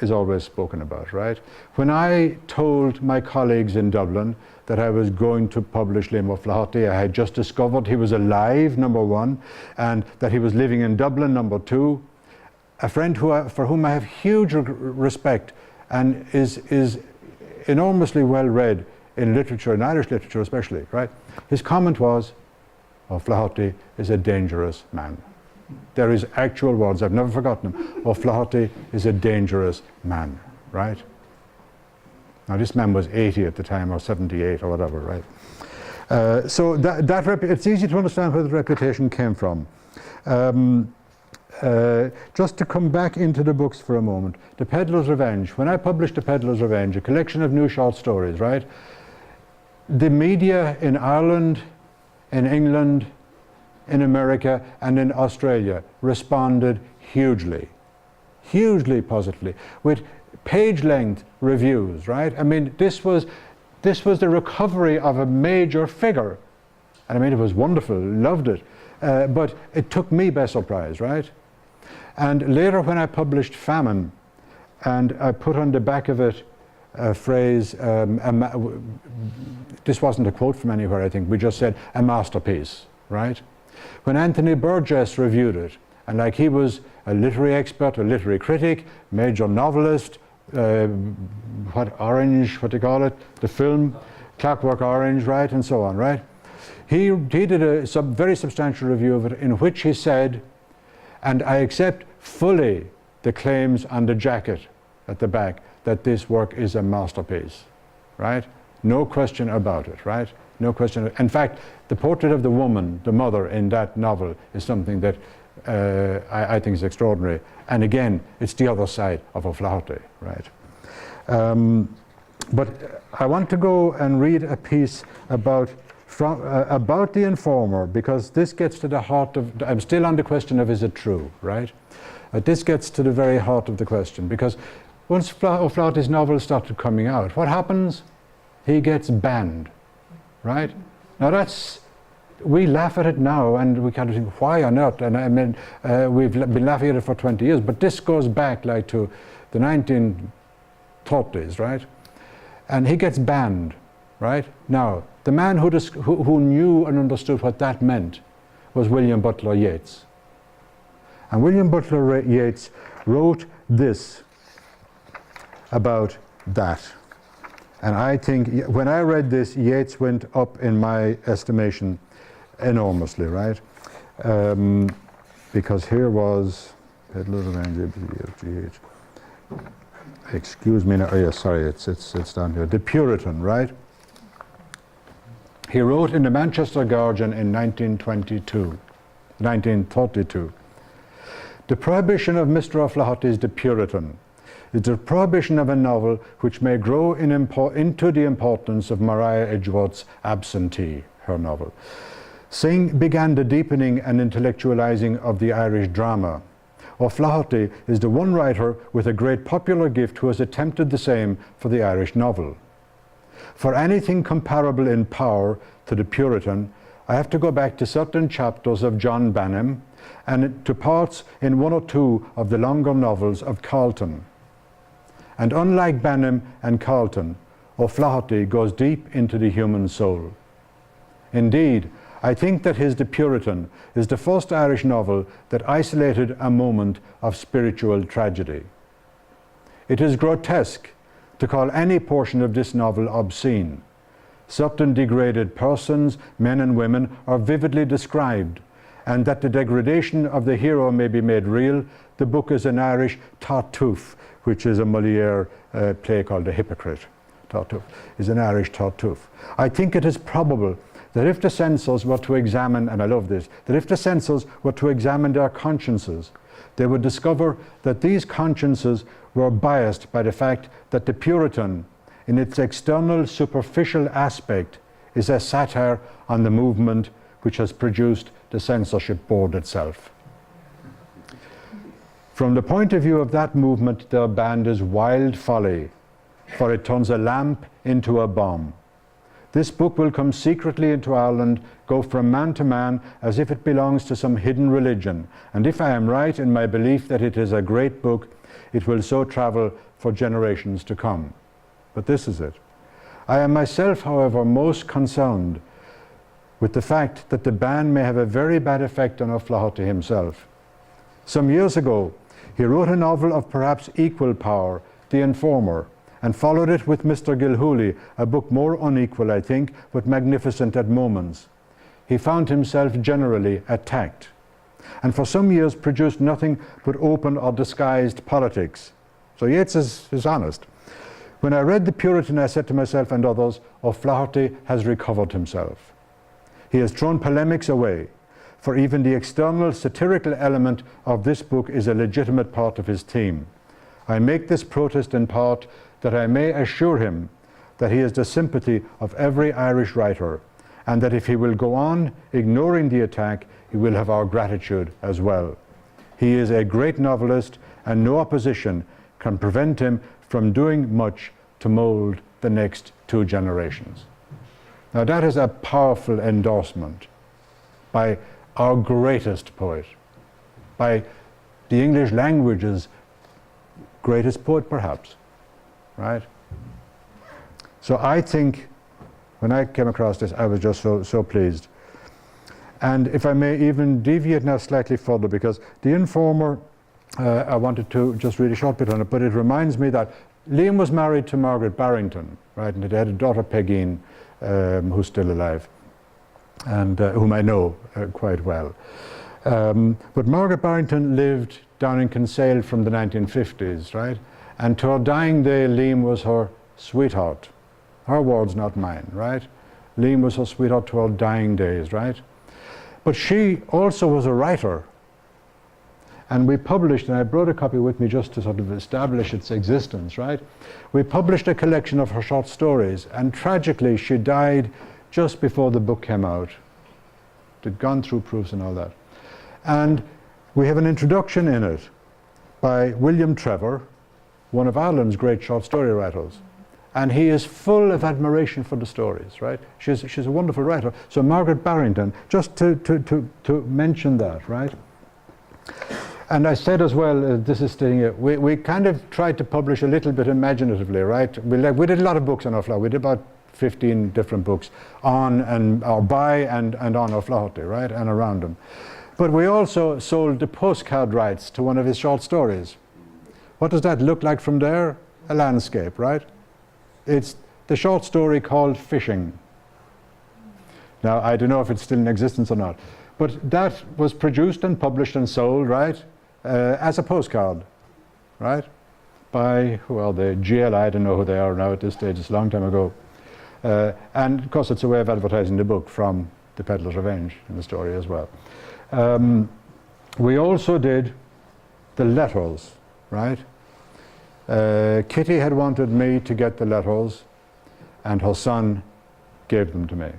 is always spoken about, right? When I told my colleagues in Dublin that I was going to publish Liam O'Flaherty, I had just discovered he was alive, number 1, and that he was living in Dublin, number 2. A friend for whom I have huge respect and is enormously well read in literature, in Irish literature especially, right? His comment was, O'Flaherty is a dangerous man. They're his actual words. I've never forgotten them. O'Flaherty is a dangerous man, right? Now this man was 80 at the time, or 78 or whatever, right? So it's easy to understand where the reputation came from. Just to come back into the books for a moment, The Pedlar's Revenge. When I published The Pedlar's Revenge, a collection of new short stories, right? The media in Ireland, in England, in America, and in Australia responded hugely positively, with page-length reviews, right? I mean, this was the recovery of a major figure. And I mean, it was wonderful, loved it. But it took me by surprise, right? And later when I published Famine, and I put on the back of it a phrase, this wasn't a quote from anywhere, I think, we just said, a masterpiece, right? When Anthony Burgess reviewed it, and like he was a literary expert, a literary critic, major novelist, what do you call it? The film, Clockwork Orange, right, and so on, right? He did a very substantial review of it in which he said, and I accept fully the claims on the jacket at the back that this work is a masterpiece, right? No question about it, right? No question. In fact, the portrait of the woman, the mother in that novel, is something that I think is extraordinary. And again, it's the other side of O'Flaherty, right? But I want to go and read a piece about the Informer, because this gets to the heart of, I'm still on the question of is it true, right? This gets to the very heart of the question, because once O'Flaherty's novels started coming out, what happens? He gets banned, right? Now we laugh at it now and we kind of think, why on earth? And I mean, we've been laughing at it for 20 years, but this goes back like to the 1930s, right? And he gets banned, right? Now, the man who knew and understood what that meant was William Butler Yeats. And William Butler Yeats wrote this about that. And I think when I read this, Yeats went up in my estimation enormously, right? Because here was, excuse me now, oh yeah, sorry, it's down here. The Puritan, right? He wrote in the Manchester Guardian in 1932. The prohibition of Mr. O'Flaherty's The Puritan is the prohibition of a novel which may grow into the importance of Maria Edgeworth's Absentee, her novel. Synge began the deepening and intellectualizing of the Irish drama. O'Flaherty is the one writer with a great popular gift who has attempted the same for the Irish novel. For anything comparable in power to The Puritan, I have to go back to certain chapters of John Banim and to parts in one or two of the longer novels of Carleton. And unlike Banim and Carleton, O'Flaherty goes deep into the human soul. Indeed, I think that his The Puritan is the first Irish novel that isolated a moment of spiritual tragedy. It is grotesque to call any portion of this novel obscene. Certain degraded persons, men and women, are vividly described, and that the degradation of the hero may be made real, the book is an Irish Tartuffe, which is a Molière play called The Hypocrite. Tartuffe is an Irish Tartuffe. I think it is probable that if the censors were to examine, and I love this, that if the censors were to examine their consciences, they would discover that these consciences were biased by the fact that The Puritan, in its external superficial aspect, is a satire on the movement which has produced the censorship board itself. From the point of view of that movement, their band is wild folly, for it turns a lamp into a bomb. This book will come secretly into Ireland, go from man to man as if it belongs to some hidden religion. And if I am right in my belief that it is a great book, it will so travel for generations to come. But this is it. I am myself, however, most concerned with the fact that the ban may have a very bad effect on O'Flaherty himself. Some years ago, he wrote a novel of perhaps equal power, The Informer, and followed it with Mr. Gilhooly, a book more unequal, I think, but magnificent at moments. He found himself generally attacked. and for some years produced nothing but open or disguised politics. So Yeats is honest. When I read The Puritan, I said to myself and others, O'Flaherty has recovered himself. He has thrown polemics away, for even the external satirical element of this book is a legitimate part of his theme. I make this protest in part that I may assure him that he has the sympathy of every Irish writer, and that if he will go on ignoring the attack, he will have our gratitude as well. He is a great novelist, and no opposition can prevent him from doing much to mould the next 2 generations. Now that is a powerful endorsement by our greatest poet, by the English language's greatest poet perhaps, right? So I think when I came across this, I was just so pleased. And if I may even deviate now slightly further, because The Informer, I wanted to just read a short bit on it, but it reminds me that Liam was married to Margaret Barrington, right? And they had a daughter, Pegeen, who's still alive, and whom I know quite well. But Margaret Barrington lived down in Kinsale from the 1950s, right? And to her dying day, Liam was her sweetheart. Her words, not mine, right? Liam was her sweetheart to her dying days, right? But she also was a writer. And we published, and I brought a copy with me just to sort of establish its existence, right? We published a collection of her short stories, and tragically she died just before the book came out. They'd gone through proofs and all that. And we have an introduction in it by William Trevor, one of Ireland's great short story writers. And he is full of admiration for the stories, right? She's a wonderful writer. So Margaret Barrington, just to mention that, right? And I said as well, this is stating it, we kind of tried to publish a little bit imaginatively, right? We did a lot of books on O'Flaherty. We did about 15 different books on and or by and on O'Flaherty, right? And around him. But we also sold the postcard rights to one of his short stories. What does that look like from there? A landscape, right? It's the short story called Fishing. Now, I don't know if it's still in existence or not, but that was produced and published and sold, right, as a postcard, right, by, who are they, GL, I don't know who they are now at this stage, it's a long time ago. And of course it's a way of advertising the book from The Peddler's Revenge in the story as well. We also did the letters, right? Kitty had wanted me to get the letters, and her son gave them to me.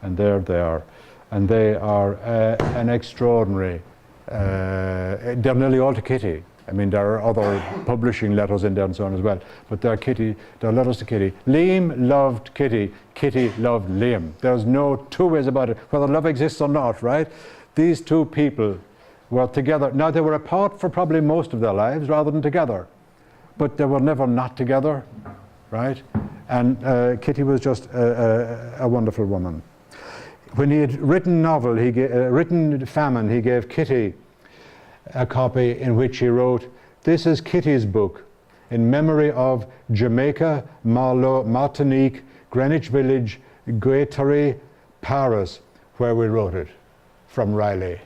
And there they are. And they are an extraordinary, they're nearly all to Kitty. I mean, there are other publishing letters in there and so on as well, but they're letters to Kitty. Liam loved Kitty, Kitty loved Liam. There's no two ways about it, whether love exists or not, right? These two people were together. Now, they were apart for probably most of their lives rather than together, but they were never not together, right? And Kitty was just a wonderful woman. When he had written novel, written Famine, he gave Kitty a copy in which he wrote, "This is Kitty's book in memory of Jamaica, Martinique, Greenwich Village, Guaitari, Paris, where we wrote it," from Riley.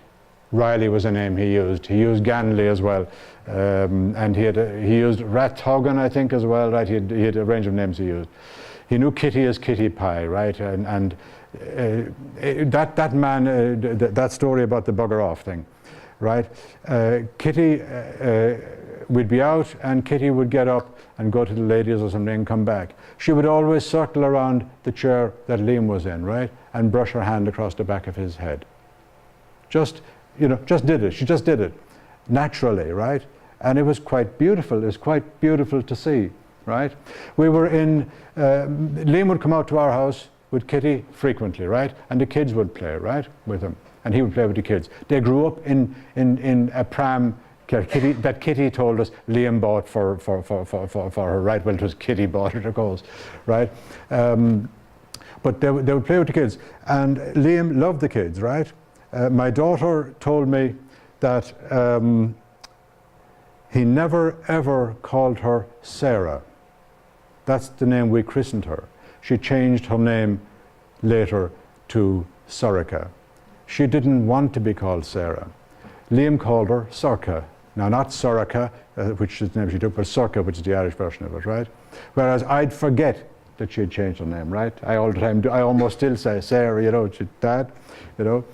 Riley was a name he used. He used Ganley as well, and he used Rathogan, I think, as well, right? He had a range of names he used. He knew Kitty as Kitty Pie, right? And that man, that story about the bugger off thing, right? Kitty, we'd be out and Kitty would get up and go to the ladies or something and come back. She would always circle around the chair that Liam was in, right? And brush her hand across the back of his head. Just did it. She just did it naturally, right? And it was quite beautiful. It was quite beautiful to see, right? We were in, Liam would come out to our house with Kitty frequently, right? And the kids would play, right, with him. And he would play with the kids. They grew up in a pram that Kitty told us Liam bought for her, right? Well, it was Kitty bought it, of course, right? But they would play with the kids. And Liam loved the kids, right? My daughter told me that he never ever called her Sarah. That's the name we christened her. She changed her name later to Sorika. She didn't want to be called Sarah. Liam called her Sorcha. Now, not Sorcha, which is the name she took, but Sorcha, which is the Irish version of it, right? Whereas I'd forget that she had changed her name, right? I all the time do. I almost still say Sarah, you know, Dad, you know.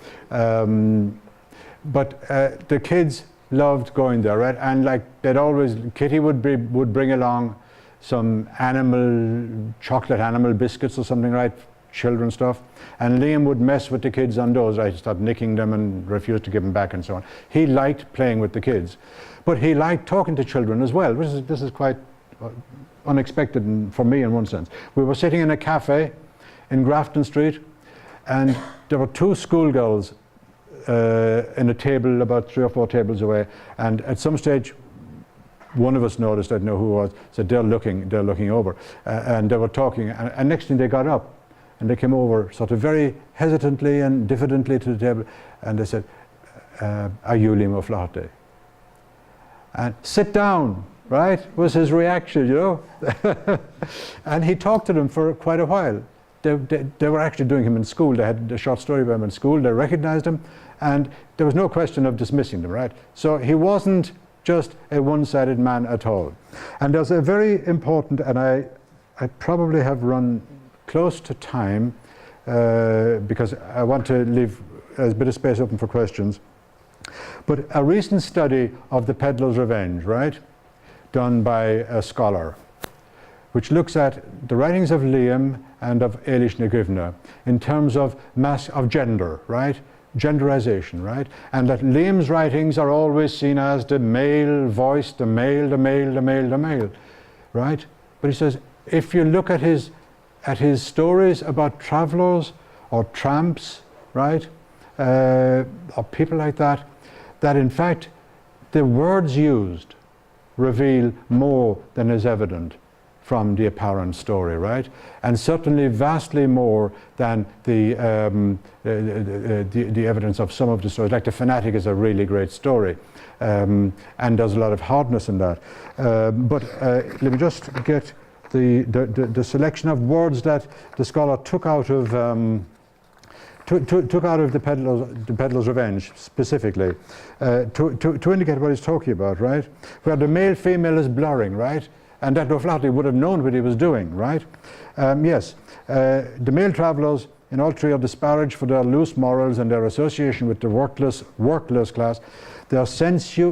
But the kids loved going there, right? And like they'd always, Kitty would bring along some chocolate animal biscuits or something, right? Children stuff. And Liam would mess with the kids on those, right? Start nicking them and refuse to give them back and so on. He liked playing with the kids, but he liked talking to children as well. This is quite unexpected for me in one sense. We were sitting in a cafe in Grafton Street, and there were two schoolgirls in a table about 3 or 4 tables away, and at some stage one of us noticed, I don't know who it was, said they're looking over, and they were talking, and next thing they got up and they came over sort of very hesitantly and diffidently to the table, and they said, are you Liam O'Flaherty? And sit down, right, was his reaction, you know. And he talked to them for quite a while. They were actually doing him in school. They had a short story about him in school. They recognized him, and there was no question of dismissing them, right? So he wasn't just a one-sided man at all. And there's a very important, and I probably have run close to time because I want to leave a bit of space open for questions. But a recent study of the Peddler's Revenge, right, done by a scholar, which looks at the writings of Liam and of Eilish na Gaibhne in terms of gender, right? Genderization, right? And that Liam's writings are always seen as the male voice, the male, right? But he says, if you look at his stories about travelers or tramps, right? Or people like that, that in fact the words used reveal more than is evident from the apparent story, right? And certainly vastly more than the evidence of some of the stories. Like The Fanatic is a really great story, and there's a lot of hardness in that. But let me just get the selection of words that the scholar took out of the Peddler's Revenge specifically to indicate what he's talking about, right? Where the male-female is blurring, right? And that O'Flaherty would have known what he was doing, right? Yes, the male travellers in all three are disparaged for their loose morals and their association with the workless class. They are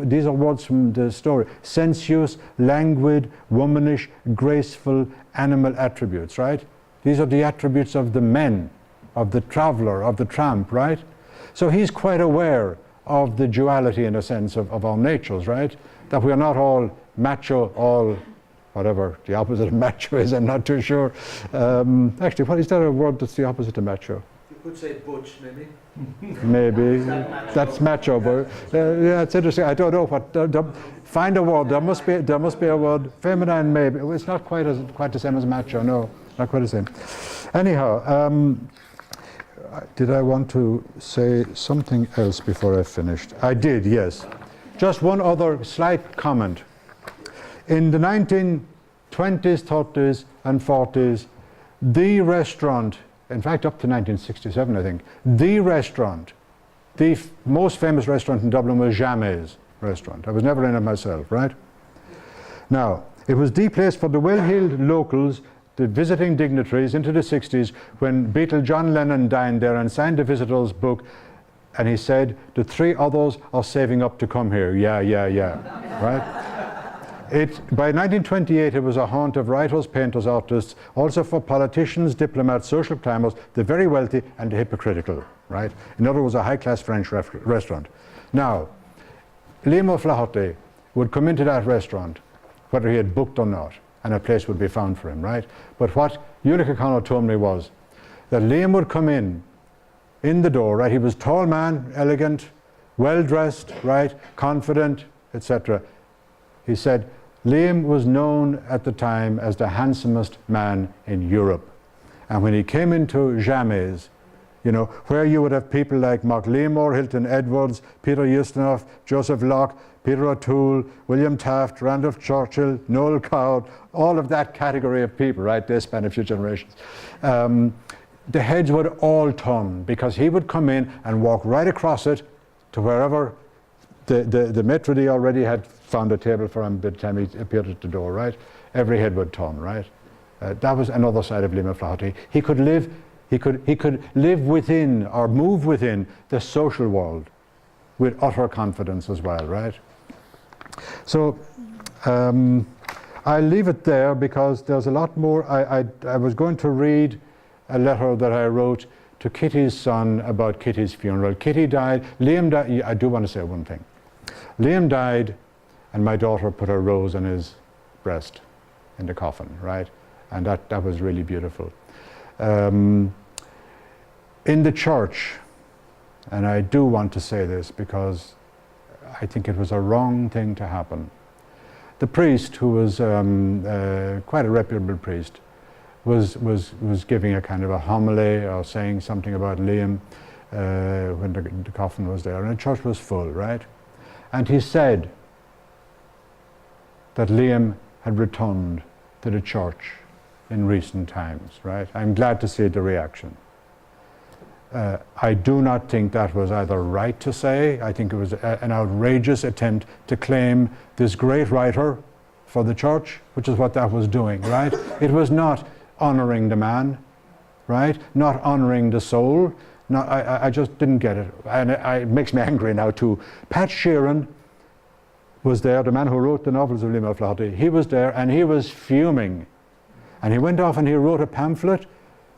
these are words from the story, sensuous, languid, womanish, graceful, animal attributes, right? These are the attributes of the men, of the traveller, of the tramp, right? So he's quite aware of the duality, in a sense, of our natures, right? That we are not all macho, all whatever the opposite of macho is, I'm not too sure. Actually, what is that a word that's the opposite of macho? You could say butch, maybe. Maybe. That's macho, but yeah, it's interesting. I don't know what. Find a word. There must be a word. Feminine, maybe. It's not quite the same as macho. No, not quite the same. Anyhow, did I want to say something else before I finished? I did, yes. Just one other slight comment. In the 1920s, 30s, and 40s, the restaurant, in fact up to 1967 I think, the restaurant, the most famous restaurant in Dublin was Jamais restaurant. I was never in it myself, right? Now, it was the place for the well-heeled locals, the visiting dignitaries into the 60s when Beatle John Lennon dined there and signed the visitor's book, and he said, the 3 others are saving up to come here. Yeah, right? By 1928, it was a haunt of writers, painters, artists, also for politicians, diplomats, social climbers, the very wealthy and the hypocritical, right? In other words, a high-class French restaurant. Now, Liam O'Flaherty would come into that restaurant, whether he had booked or not, and a place would be found for him, right? But what Ulick O'Connor told me was that Liam would come in the door, right? He was a tall man, elegant, well-dressed, right? Confident, etc. He said, Liam was known at the time as the handsomest man in Europe. And when he came into Jamais, you know, where you would have people like Mark Leamore, Hilton Edwards, Peter Ustinov, Joseph Locke, Peter O'Toole, William Taft, Randolph Churchill, Noel Coward, all of that category of people, right? They span a few generations. The heads would all turn because he would come in and walk right across it to wherever the maitre d' already had found a table for him by the time he appeared at the door, right? Every head would turn, right? That was another side of Liam O'Flaherty. He could live within or move within the social world with utter confidence as well, right? So I'll leave it there because there's a lot more. I was going to read a letter that I wrote to Kitty's son about Kitty's funeral. Kitty died, Liam died. I do want to say one thing. Liam died and my daughter put a rose on his breast in the coffin, right? And that was really beautiful. In the church, and I do want to say this because I think it was a wrong thing to happen. The priest, who was quite a reputable priest, was giving a kind of a homily or saying something about Liam when the coffin was there, and the church was full, right? And he said that Liam had returned to the church in recent times, right? I'm glad to see the reaction. I do not think that was either right to say. I think it was an outrageous attempt to claim this great writer for the church, which is what that was doing, right? It was not honouring the man, right? Not honouring the soul. I just didn't get it. And it makes me angry now too. Pat Sheeran was there, the man who wrote the novels of Liam O'Flaherty. He was there and he was fuming. And he went off and he wrote a pamphlet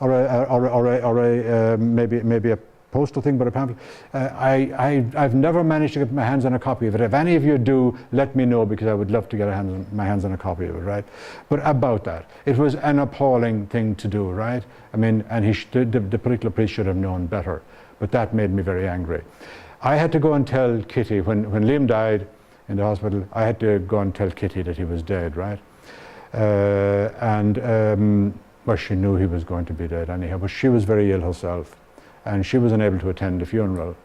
or maybe a postal thing, but a pamphlet. I've never managed to get my hands on a copy of it. If any of you do, let me know because I would love to get my hands on a copy of it, right? But about that, it was an appalling thing to do, right? I mean, and the particular priest should have known better, but that made me very angry. I had to go and tell Kitty, when Liam died in the hospital, I had to go and tell Kitty that he was dead, right? Well, she knew he was going to be dead anyhow, but she was very ill herself, and she was unable to attend the funeral.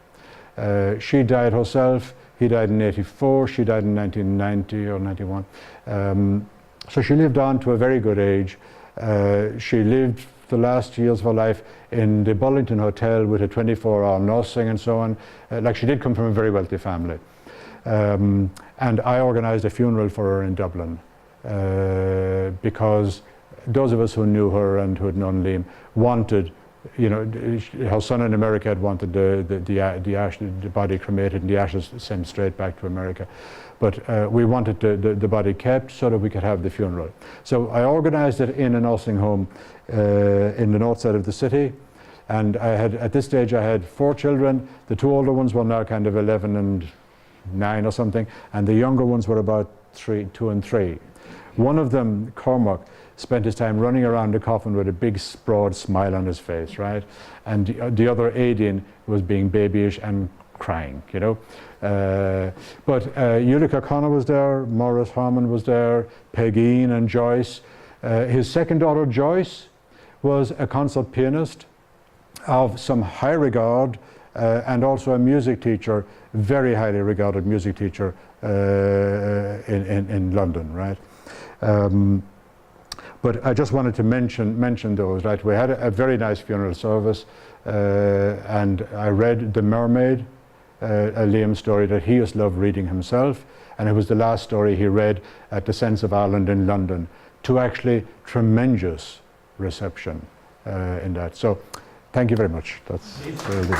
She died herself. He died in '84. She died in 1990 or 91. So she lived on to a very good age. She lived the last years of her life in the Burlington Hotel with a 24-hour nursing and so on. Like, she did come from a very wealthy family. And I organised a funeral for her in Dublin because those of us who knew her and who had known Liam wanted, you know, her son in America had wanted the body cremated and the ashes sent straight back to America. But we wanted the body kept so that we could have the funeral. So I organised it in a nursing home in the north side of the city. And at this stage I had 4 children. The 2 older ones were now kind of 11 and 9 or something. And the younger ones were about 2 and 3. One of them, Cormac, spent his time running around the coffin with a big broad smile on his face, right? And the other, Aidan, was being babyish and crying, you know. But Ulick O'Connor was there, Maurice Harmon was there, Pegeen and Joyce. His second daughter, Joyce, was a concert pianist of some high regard and also a music teacher, very highly regarded music teacher in London, right? But I just wanted to mention those, right? We had a very nice funeral service, and I read The Mermaid, a Liam story that he used to love reading himself, and it was the last story he read at the Sense of Ireland in London, to actually tremendous reception in that. So thank you very much. That's very good.